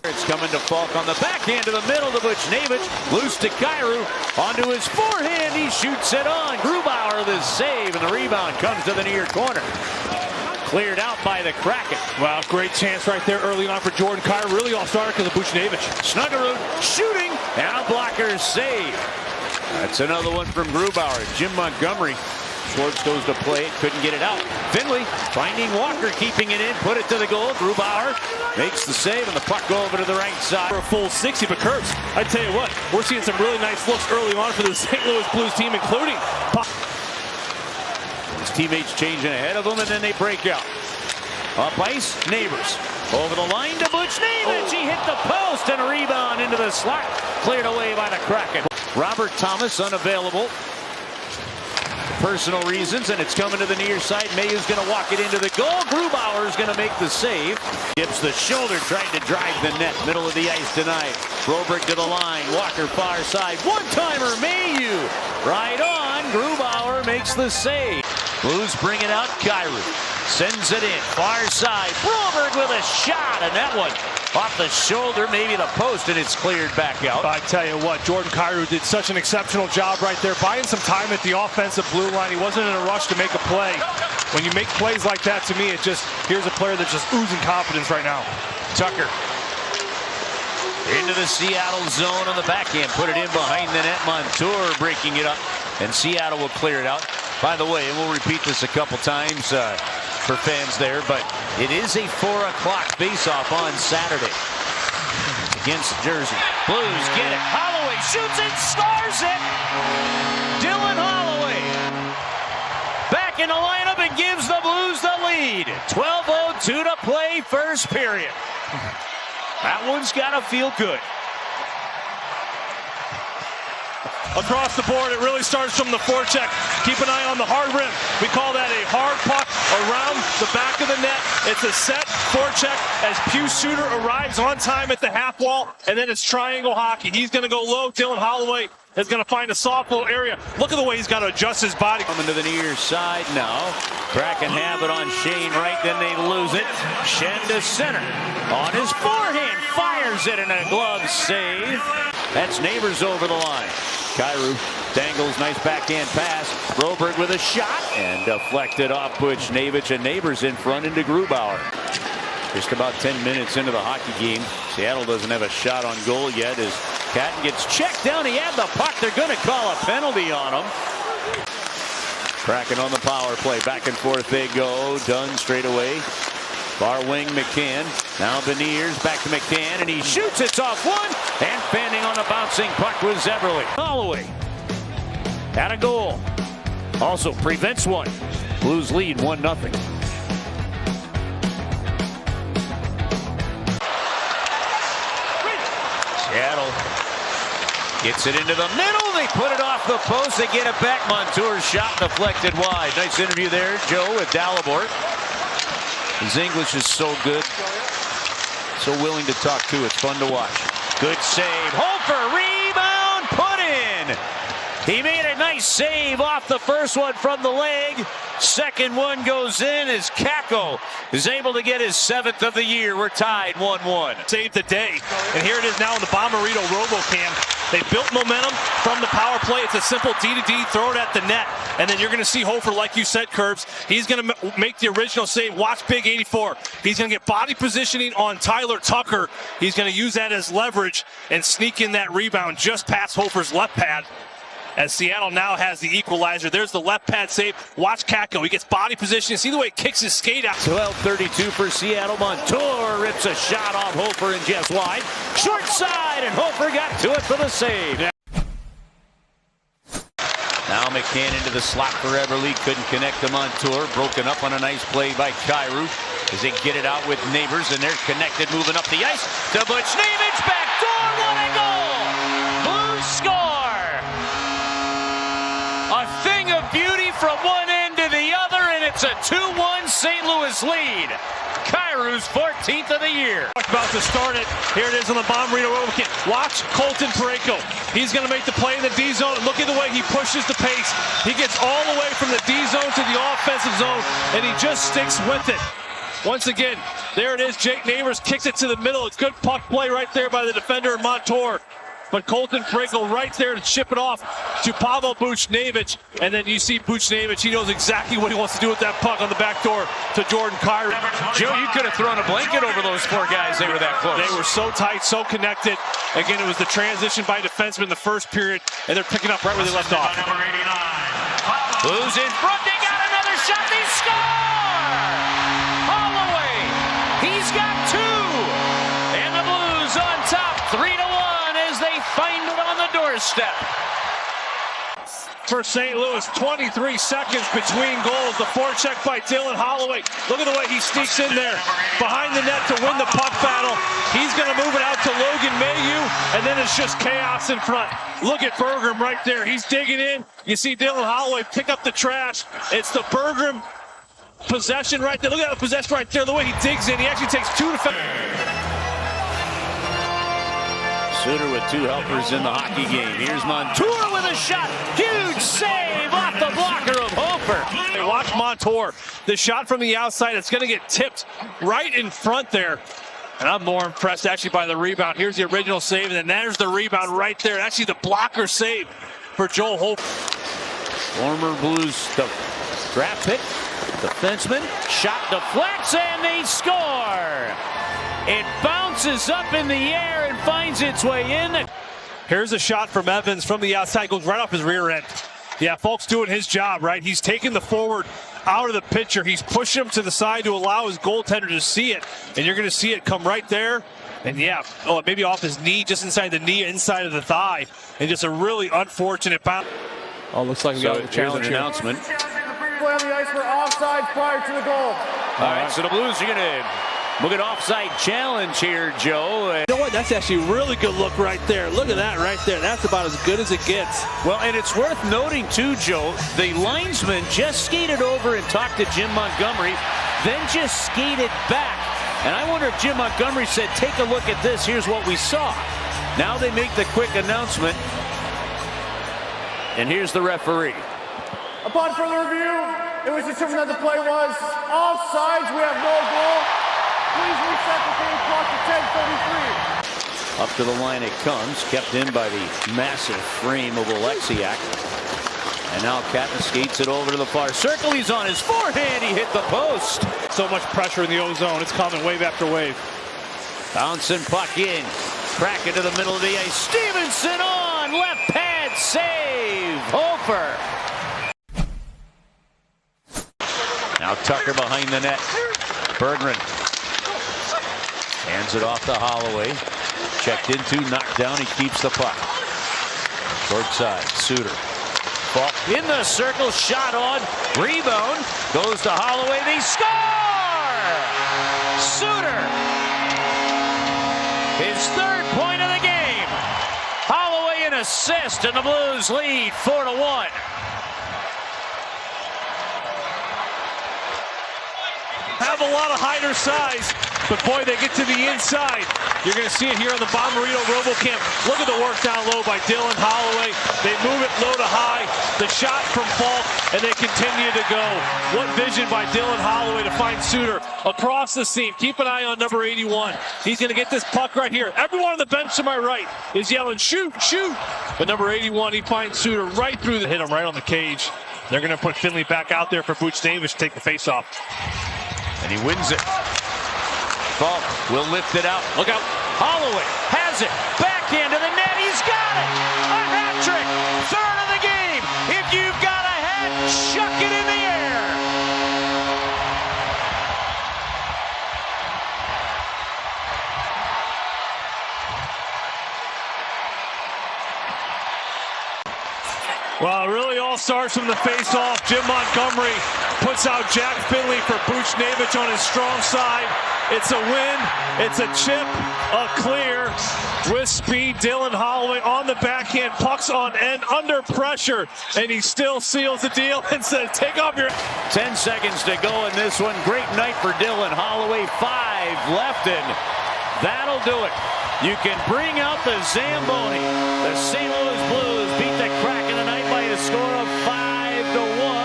It's coming to Falk on the backhand to the middle to Buchnevich. Loose to Kyrou. Onto his forehand. He shoots it on. Grubauer the save, and the rebound comes to the near corner. Cleared out by the Kraken. Wow, great chance right there early on for Jordan Kyrou. Really all started because of Buchnevich. Snuggerud shooting, and a blocker save. That's another one from Grubauer. Jim Montgomery. Schwartz goes to play it, couldn't get it out. Finley finding Walker, keeping it in, put it to the goal. Grubauer makes the save, and the puck go over to the right side. For a full 60, but Kurtz, I tell you what, we're seeing some really nice looks early on for the St. Louis Blues team, including his teammates changing ahead of him, and then they break out. Up ice, Neighbors. Over the line to Buchnevich. He hit the post, and a rebound into the slot. Cleared away by the Kraken. Robert Thomas unavailable. Personal reasons, and it's coming to the near side. Mayhew's going to walk it into the goal. Grubauer's going to make the save. Gives the shoulder, trying to drive the net. Middle of the ice tonight. Broberg to the line. Walker far side. One-timer, Mayhew. Right on. Grubauer makes the save. Blues bring it out. Kyrou sends it in. Far side. Broberg with a shot, and that one off the shoulder, maybe the post, and it's cleared back out. I tell you what, Jordan Kyrou did such an exceptional job right there, buying some time at the offensive blue line. He wasn't in a rush to make a play. When you make plays like that, to me, here's a player that's just oozing confidence right now. Tucker into the Seattle zone on the backhand, put it in behind the net. Montour breaking it up, and Seattle will clear it out. By the way, and we'll repeat this a couple times for fans there, but it is a 4 o'clock face-off on Saturday against Jersey. Blues get it. Holloway shoots it, scores it. Dylan Holloway back in the lineup and gives the Blues the lead. 12:02 to play, first period. That one's got to feel good. Across the board, it really starts from the forecheck. Keep an eye on the hard rim. We call that a hard puck around the back of the net. It's a set forecheck as Pugh Shooter arrives on time at the half wall, and then it's triangle hockey. He's going to go low. Dylan Holloway is going to find a soft little area. Look at the way he's got to adjust his body. Coming to the near side now. Kraken have it on Shane Wright, then they lose it. Shen to center. On his forehand, fires it in a glove save. That's Neighbors over the line. Kyrou dangles, nice backhand pass. Broberg with a shot, and deflected off Buchnevich, and Neighbors in front into Grubauer. Just about 10 minutes into the hockey game. Seattle doesn't have a shot on goal yet as Catton gets checked down. He had the puck. They're going to call a penalty on him. Kraken on the power play. Back and forth they go. Dunn straight away. Far wing, McCann. Now Beniers, back to McCann, and he shoots. It's off one, and fending on the bouncing puck was Everly. Holloway had a goal. Also prevents one. Blues lead 1-0. Seattle gets it into the middle. They put it off the post. They get it back. Montour's shot deflected wide. Nice interview there, Joe, with Dalibor. His English is so good. So willing to talk to. It's fun to watch. Good save. Hofer, rebound, put in. He made a nice save off the first one from the leg. Second one goes in as Kako is able to get his 7th of the year. We're tied 1-1. Saved the day. And here it is now in the Bomberito RoboCam. They built momentum from the power play. It's a simple D-to-D, throw it at the net. And then you're going to see Hofer, like you said, Curbs. He's going to make the original save. Watch Big 84. He's going to get body positioning on Tyler Tucker. He's going to use that as leverage and sneak in that rebound just past Hofer's left pad. As Seattle now has the equalizer. There's the left pad save. Watch Kako. He gets body position. See the way he kicks his skate out. 12:32 for Seattle. Montour rips a shot off Hofer and just wide. Short side, and Hofer got to it for the save. Now McCann into the slot for Everly. Couldn't connect to Montour. Broken up on a nice play by Kyrou as they get it out with Neighbors, and they're connected moving up the ice to Buchnevich. Back door, what a goal! Blues score! A thing of beauty from one end to the other, and it's a 2-1 St. Louis lead. Kyrou's 14th of the year. About to start it. Here it is on the Bomberito RoboCam. Watch Colton Parayko. He's going to make the play in the D zone. Look at the way he pushes the pace. He gets all the way from the D zone to the offensive zone, and he just sticks with it. Once again, there it is. Jake Neighbors kicks it to the middle. It's good puck play right there by the defender Montour. But Colton Frankel right there to chip it off to Pavel Buchnevich. And then you see Buchnevich, he knows exactly what he wants to do with that puck on the back door to Jordan Kyrou. Joe, you could have thrown a blanket over those four guys. They were that close. They were so tight, so connected. Again, it was the transition by defensemen in the first period, and they're picking up right where they left off. Blues in front. They got another shot. They score! Holloway, he's got two. And the Blues on top, 3-1 as they find it on the doorstep. For St. Louis, 23 seconds between goals. The forecheck by Dylan Holloway. Look at the way he sneaks in there behind the net to win the puck battle. He's going to move it out to Logan Mailloux, and then it's just chaos in front. Look at Bergram right there. He's digging in. You see Dylan Holloway pick up the trash. It's the Bergram possession right there. Look at that possession right there. The way he digs in. He actually takes two defenders. Suter with two helpers in the hockey game. Here's Montour with a shot. Huge save off the blocker of Hofer. Hey, watch Montour. The shot from the outside, it's going to get tipped right in front there. And I'm more impressed actually by the rebound. Here's the original save, and then there's the rebound right there. Actually the blocker save for Joel Hofer. Former Blues draft pick, defenseman, shot deflects, and they score. It bounces up in the air and finds its way in. Here's a shot from Evans from the outside, goes right off his rear end. Yeah, Falk's doing his job, right? He's taking the forward out of the pitcher. He's pushing him to the side to allow his goaltender to see it. And you're going to see it come right there. And yeah, maybe off his knee, just inside the knee, inside of the thigh. And just a really unfortunate bounce. Oh, looks like we got a challenge an announcement. Play on the ice for offside prior to the goal. All right, so the Blues are going to look at offside challenge here, Joe. You know what? That's actually a really good look right there. Look at that right there. That's about as good as it gets. Well, and it's worth noting, too, Joe, the linesman just skated over and talked to Jim Montgomery, then just skated back. And I wonder if Jim Montgomery said, take a look at this. Here's what we saw. Now they make the quick announcement. And here's the referee. Upon further review, it was determined that the play was offsides. We have no goal. Please reset the game clock to 10:33. Up to the line it comes, kept in by the massive frame of Oleksiak. And now Katna skates it over to the far circle. He's on his forehand. He hit the post. So much pressure in the ozone. It's coming wave after wave. Bouncing puck in. Kraken to the middle of the ice. Stevenson on. Left pad save. Hofer. Now Tucker behind the net. Berggren hands it off to Holloway. Checked into, knocked down. He keeps the puck. Short side. Suter. Falk in the circle. Shot on. Rebound. Goes to Holloway. They score! Suter. His third point of the game. Holloway an assist, and the Blues lead 4-1. Have a lot of hider size, but boy, they get to the inside. You're going to see it here on the Bommarito RoboCamp. Look at the work down low by Dylan Holloway. They move it low to high. The shot from Falk, and they continue to go. What vision by Dylan Holloway to find Suter across the seam. Keep an eye on number 81. He's going to get this puck right here. Everyone on the bench to my right is yelling, shoot, shoot. But number 81, he finds Suter right through the hit him right on the cage. They're going to put Finley back out there for Buchnevich to take the face-off. And he wins it. Falk will lift it out. Look out. Holloway has it. Backhand to the net. He's got it. A hat trick. Third of the game. If you've got a hat, chuck it in the air. Well, it really all starts from the face-off. Jim Montgomery puts out Jack Finley for Buchnevich on his strong side. It's a win. It's a chip, a clear with speed. Dylan Holloway on the backhand, pucks on end, under pressure, and he still seals the deal and says, take off your... 10 seconds to go in this one. Great night for Dylan Holloway. 5 left, and that'll do it. You can bring out the Zamboni. The St. Louis Blues beat the Kraken tonight by a score of 5-1.